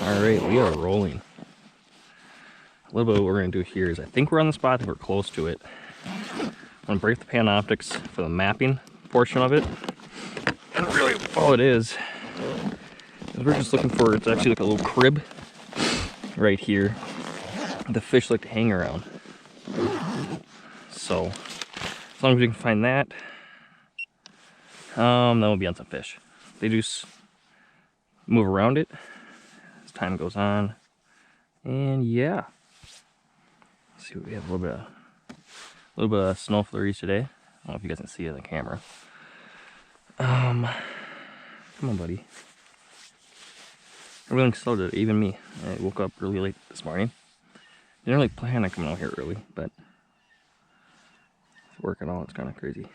Alright, we are rolling. A little bit of what we're going to do here is I think we're on the spot, we're close to it. I'm going to break the Panoptics for the mapping portion of it. And really all it is we're just looking for, it's actually like a little crib right here the fish like to hang around. So as long as we can find that, then we'll be on some fish. They just move around it as time goes on. And yeah. Let's see what we have, a little bit of snow flurries today. I don't know if you guys can see it on the camera. Come on, buddy. Everything's slow today, even me. I woke up really late this morning. Didn't really plan on coming out here early, but it's working out. It's kind of crazy.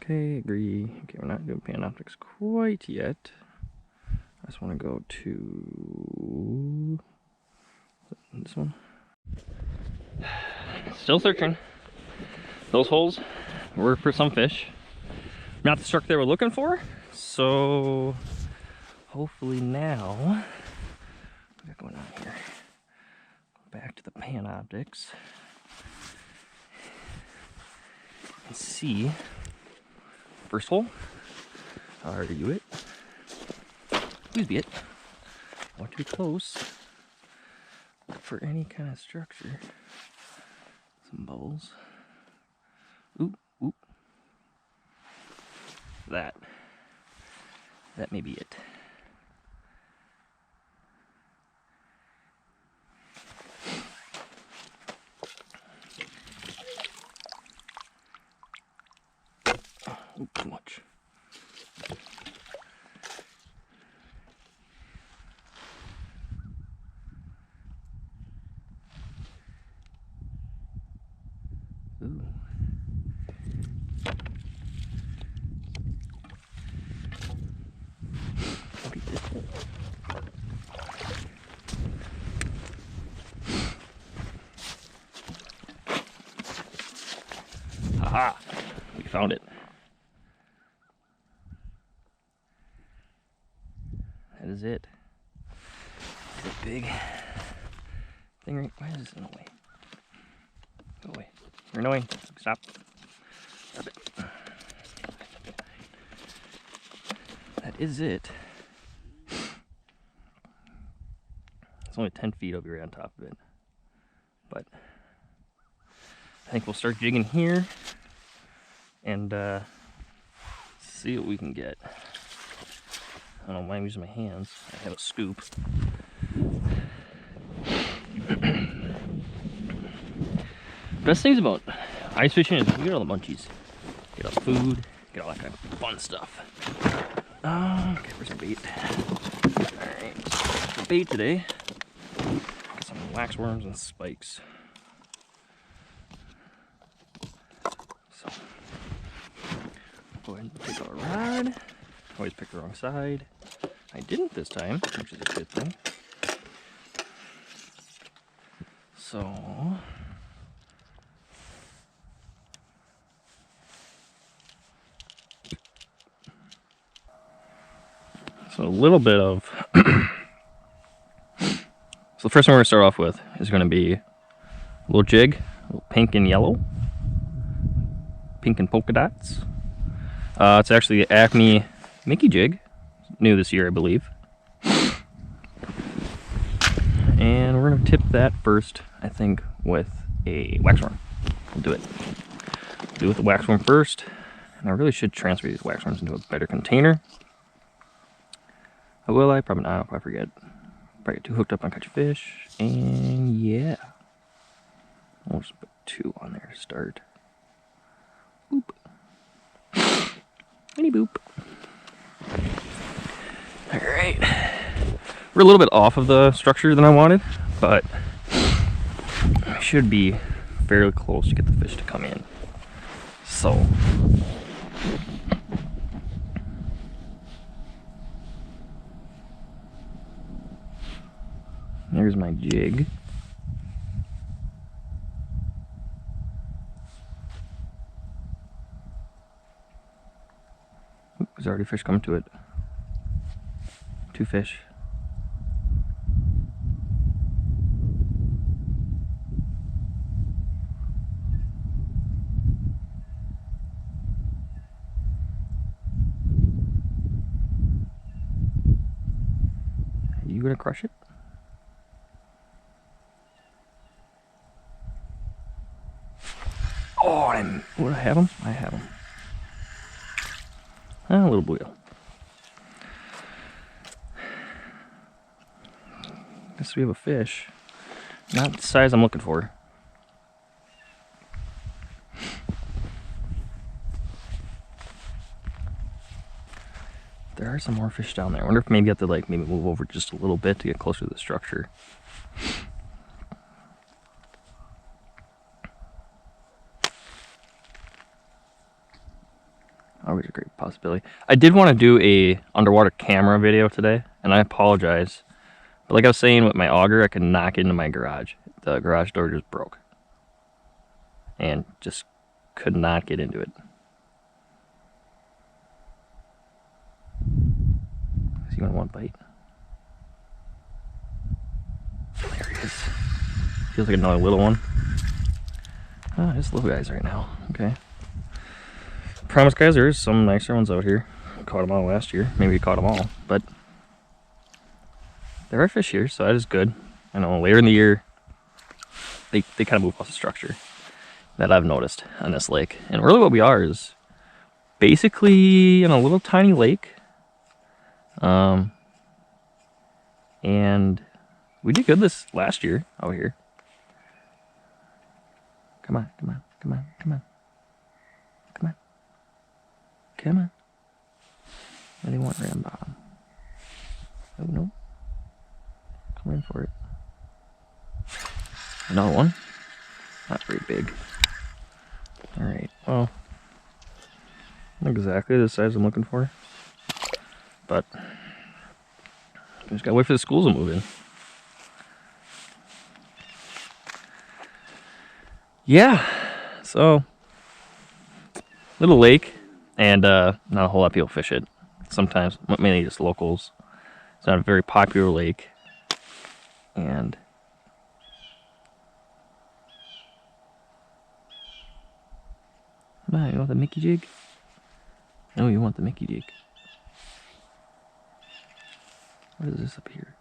Okay, agree. Okay, we're not doing Panoptics quite yet. I just want to go to this one. Still searching. Those holes were for some fish. Not the struck they were looking for. So hopefully now, what we got going on here? Back to the Panoptics. And see. First hole. Are you it? Please be it. Not too close. Look for any kind of structure. Some bubbles. Ooh, ooh. That may be it. Oh, too much. Ooh. Look at this hole. Aha! We found it. That is it. It's a big thing right. Why is this in the way? Go away. You're annoying. Stop. Stop it. That is it. It's only 10 feet over here on top of it. But I think we'll start jigging here and see what we can get. I don't mind using my hands. I have a scoop. Best things about ice fishing is you get all the munchies. Get all the food, get all that kind of fun stuff. Okay, where's our bait? Alright, for bait today, got some wax worms and spikes. So, go ahead and take our rod. Always pick the wrong side. I didn't this time, which is a good thing. So a little bit of so the first one we're gonna start off with is gonna be a little jig, a little pink and yellow. Pink and polka dots. It's actually the Acme Mickey jig, new this year I believe. And we're gonna tip that first, I think, with a waxworm. We'll do it. Do it with the waxworm first, and I really should transfer these waxworms into a better container. Oh, will I? Probably not. I'll probably forget. Probably get too hooked up on catching fish, and yeah. We'll just put 2 on there to start. Boop. Mini boop. Alright. We're a little bit off of the structure than I wanted, but I should be fairly close to get the fish to come in. So there's my jig. Is There's already fish coming to it. 2 fish. Are you gonna crush it? Oh, would I have him? I have him. A little wheel. Guess we have a fish. Not the size I'm looking for. There are some more fish down there. I wonder if maybe you have to like maybe move over just a little bit to get closer to the structure. Always a great possibility. I did want to do a underwater camera video today, and I apologize. But like I was saying with my auger, I could knock into my garage. The garage door just broke. And just could not get into it. Is he gonna want a bite? There he is. Feels like another little one. Oh, just little guys right now. Okay. Promise, guys, there's some nicer ones out here. Caught them all last year. Maybe we caught them all, but there are fish here, so that is good. I know later in the year, they kind of move off the structure that I've noticed on this lake. And really what we are is basically in a little tiny lake. And we did good this last year out here. Come on, come on, come on, come on. Come on. Come on. What do you want right on bottom? Oh, no. Come in for it. Another one. Not very big. Alright, well. Not exactly the size I'm looking for. But we just gotta wait for the schools to move in. Yeah, so little lake, and not a whole lot of people fish it. Sometimes, mainly just locals. It's not a very popular lake, and come on, you want the Mickey jig? No, you want the Mickey jig. What is this up here?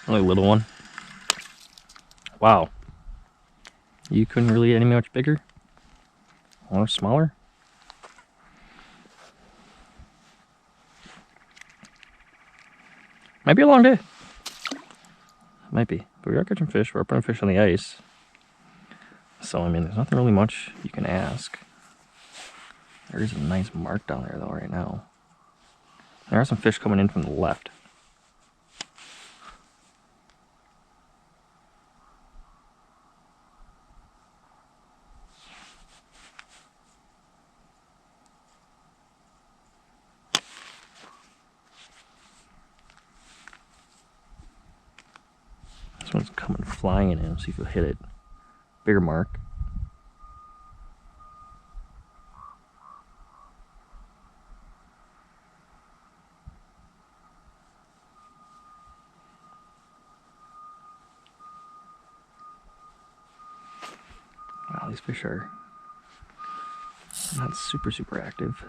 Only a little one. Wow. You couldn't really get any much bigger? Or smaller? Might be a long day. Might be. But we are catching fish. We're putting fish on the ice. So, I mean, there's nothing really much you can ask. There is a nice mark down there, though, right now. There are some fish coming in from the left. This one's coming flying in. See if you'll hit it. Bigger mark. these fish are not super active.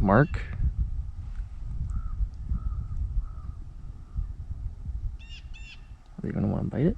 Mark. Are you going to want to bite it?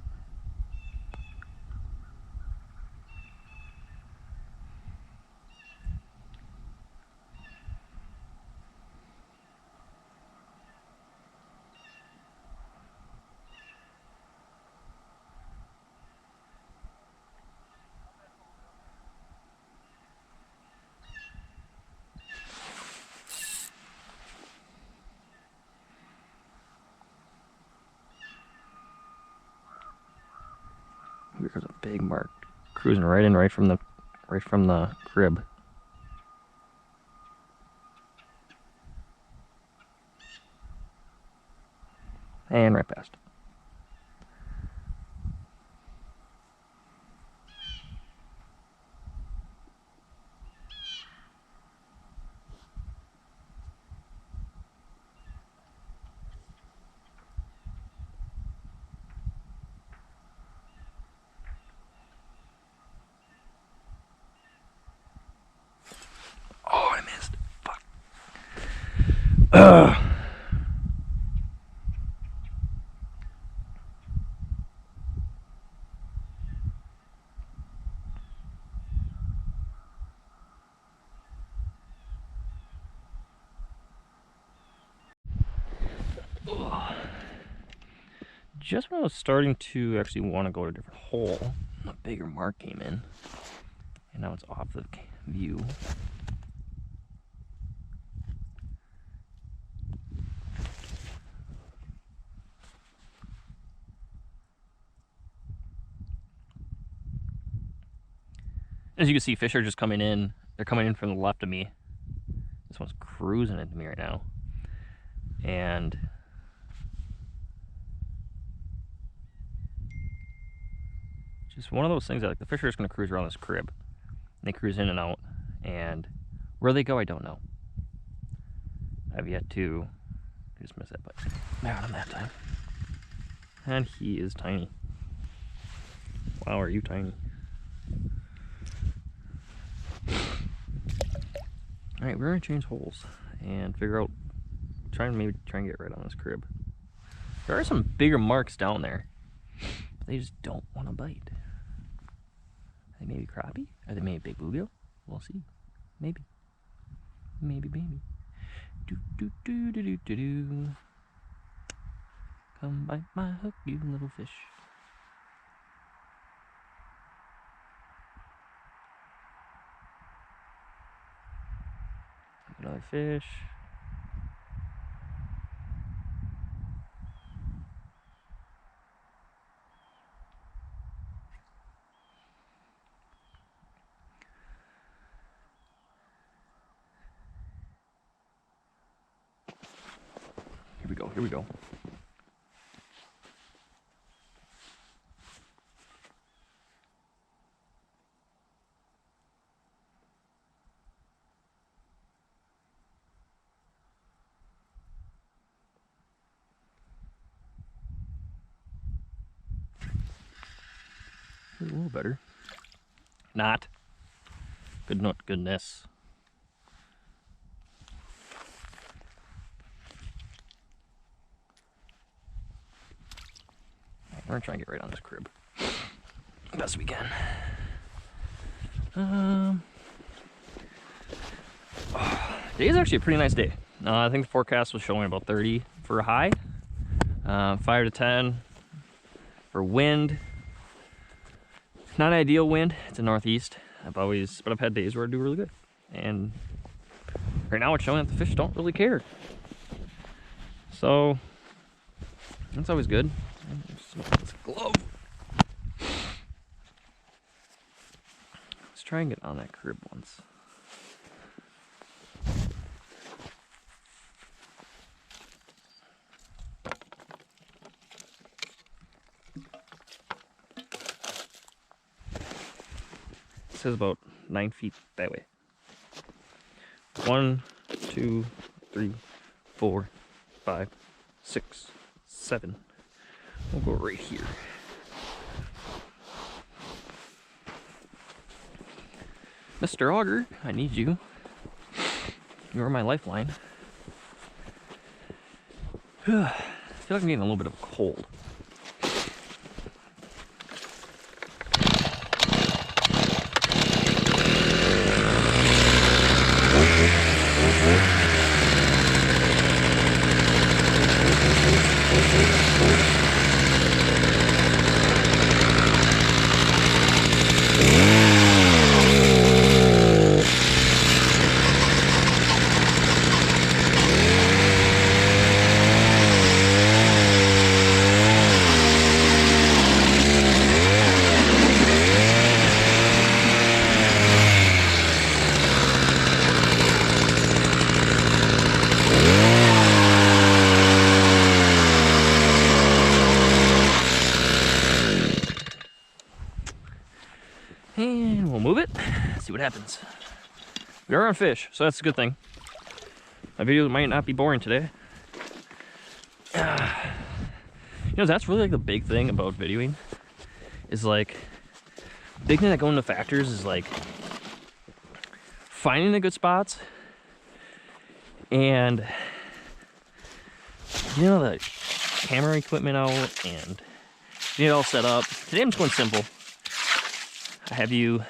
Here's a big mark cruising right in, right from the crib. And right past. Oh, I missed. Fuck. Just when I was starting to actually want to go to a different hole, a bigger mark came in, and now it's off the view. As you can see, fish are just coming in. They're coming in from the left of me. This one's cruising into me right now. And just one of those things that, like, the fish are just going to cruise around this crib. They cruise in and out, and where they go, I don't know. I've yet to just miss it, but got him that time. And he is tiny. Wow, are you tiny? Alright, we're gonna change holes and figure out, maybe try and get right on this crib. There are some bigger marks down there, but they just don't want to bite. Are they maybe crappie? Are they maybe big bluegill? We'll see. Maybe. Maybe. Do do do do do do do. Come bite my hook, you little fish. Another fish. Here we go. A little better. Not. Goodness. We're gonna try and get right on this crib. Best we can. Today's actually a pretty nice day. I think the forecast was showing about 30 for a high. 5 to 10 for wind. Not ideal wind. It's a northeast. But I've had days where I do really good. And right now it's showing that the fish don't really care. So that's always good. This glove. Let's try and get on that crib once. It says about 9 feet that way. 1, 2, 3, 4, 5, 6, 7. We'll go right here. Mr. Auger, I need you. You're my lifeline. I feel like I'm getting a little bit of a cold. And we'll move it, see what happens. We are on fish, so that's a good thing. My video might not be boring today. You know, that's really like the big thing about videoing. Is like, big thing that go into factors is like finding the good spots and you know, the camera equipment out and getting it all set up. Today I'm just going simple. I have you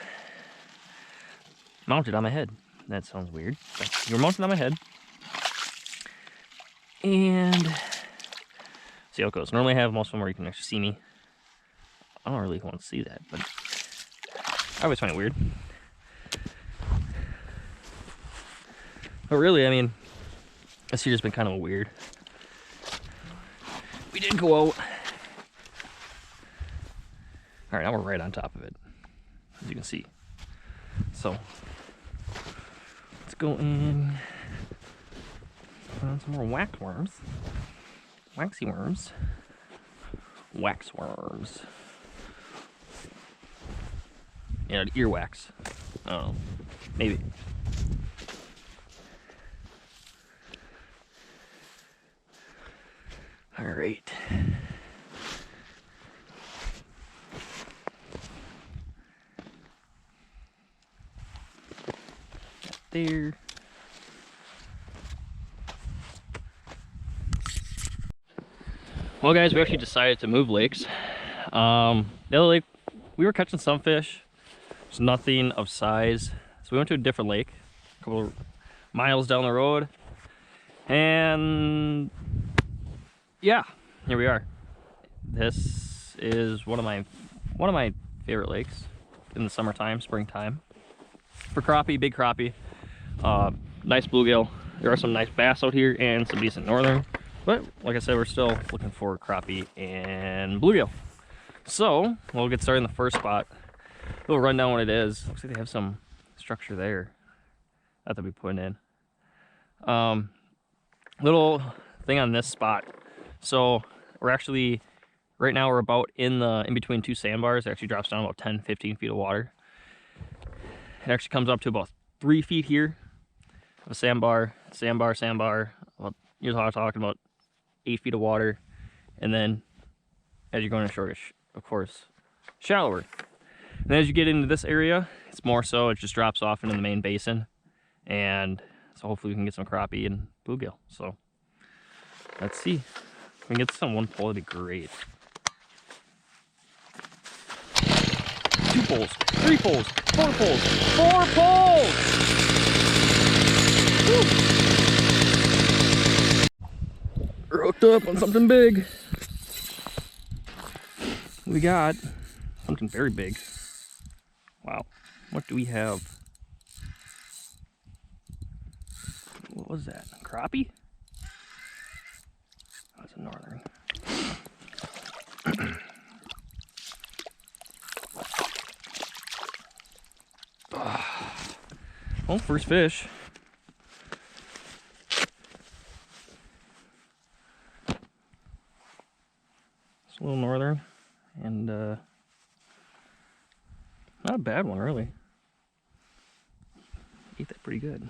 mounted on my head. That sounds weird. But you're mounted on my head. And see how it goes. Normally I have most of them where you can actually see me. I don't really want to see that, but I always find it weird. But really, I mean, this year's been kind of weird. We did go out. Alright, now we're right on top of it, as you can see. So, let's go in, put on some more wax worms. Waxy worms. Wax worms. Yeah, earwax. I don't know. Maybe. All right. Got there. Well, guys, we actually decided to move lakes. The other lake, we were catching some fish. There's nothing of size. So we went to a different lake, a couple of miles down the road. And yeah, here we are. This is one of my favorite lakes in the summertime, springtime. For crappie, big crappie, nice bluegill. There are some nice bass out here and some decent northern. But like I said, we're still looking for crappie and bluegill. So we'll get started in the first spot. We'll run down what it is. Looks like they have some structure there that they'll be putting in. Little thing on this spot. So we're actually, right now we're about in between two sandbars. It actually drops down about 10-15 feet of water. It actually comes up to about 3 feet here of a sandbar. Well, you're talking about 8 feet of water. And then as you're going ashore, of course, shallower. And as you get into this area, it's more so, it just drops off into the main basin. And so hopefully we can get some crappie and bluegill. So let's see. If we can get this on one pole, that'd be great. 2 poles, 3 poles, 4 poles, 4 poles! Woo! We're hooked up on something big. We got something very big. Wow. What do we have? What was that? Crappie? That's a northern. Oh, first fish. It's a little northern, and not a bad one, really. Ate that pretty good.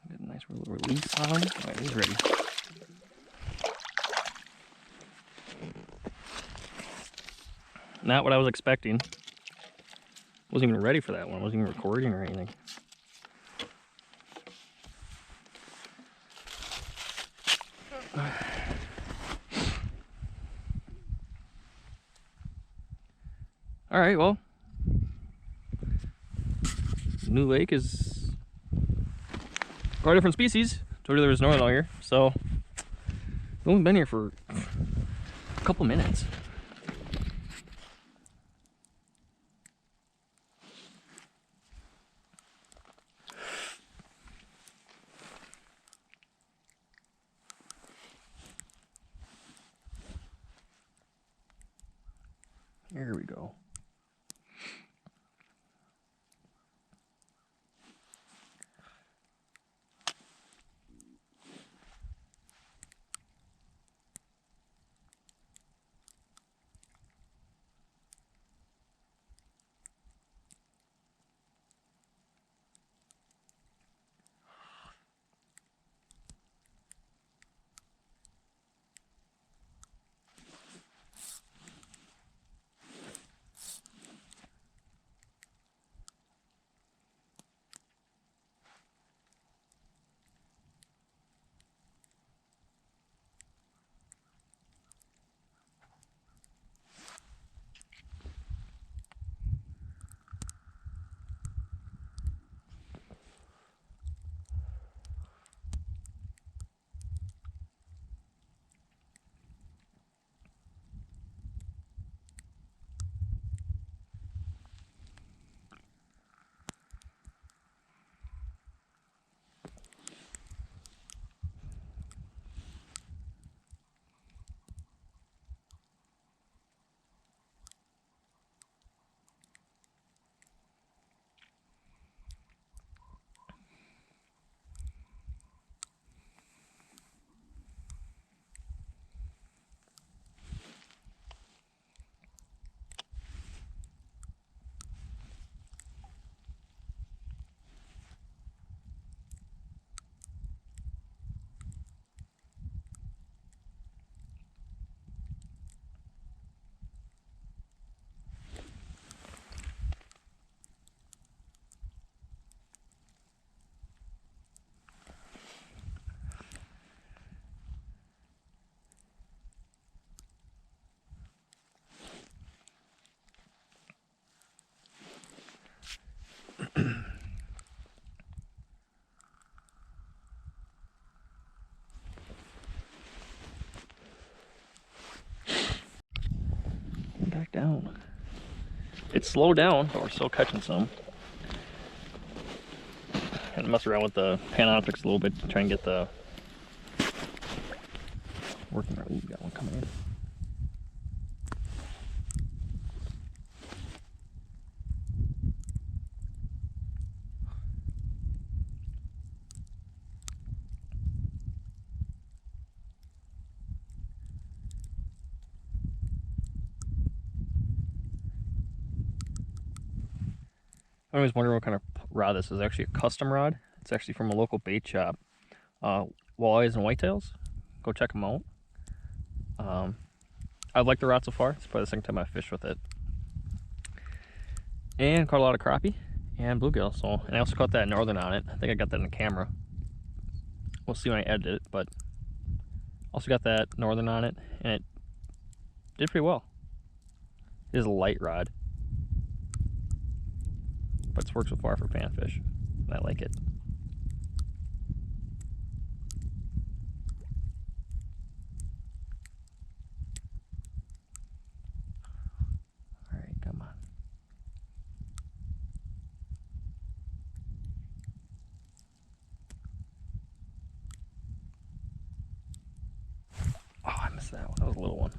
Got a nice little release on him. All right, he's ready. Not what I was expecting. Wasn't even ready for that one. Wasn't even recording or anything. All right, well, new lake is quite a different species. Told you there was northern out here, so we've only been here for a couple minutes. Here we go. Back down. It's slowed down, but we're still catching some. And mess around with the Panoptics a little bit to try and get the working right. Ooh, we got one coming in. I always wonder what kind of rod this is. Actually a custom rod. It's actually from a local bait shop. Walleyes and whitetails. Go check them out. I like the rod so far. It's probably the second time I fished with it. And caught a lot of crappie and bluegill. So, and I also caught that northern on it. I think I got that in the camera. We'll see when I edit it, but also got that northern on it, and it did pretty well. It is a light rod, but it's worked so far for panfish, and I like it. All right, come on. was a little one.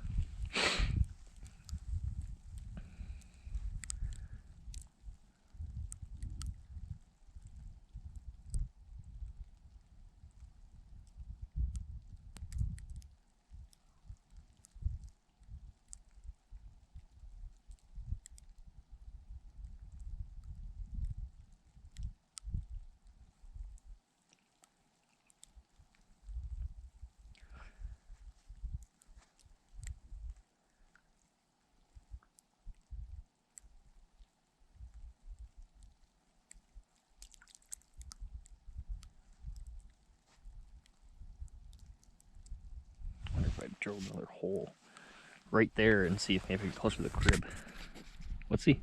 I wonder if I drilled another hole right there and see if maybe closer to the crib. Let's see.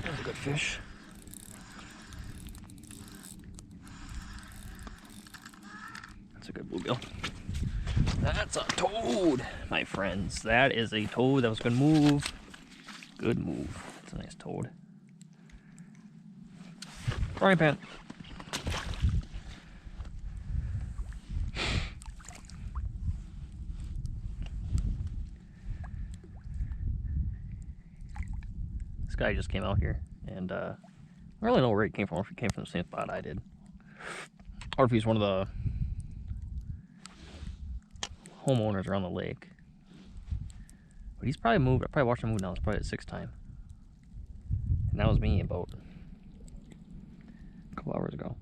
That's a good fish. That's a good bluegill. That's a toad, my friends. That is a toad. That was a good move. Good move. That's a nice toad. Frying pan. This guy just came out here, and I don't really know where he came from, or if he came from the same spot I did, or if he's one of the homeowners around the lake. But he's probably moved. I probably watched him move now. It's probably his 6th time. And that was me about a couple hours ago.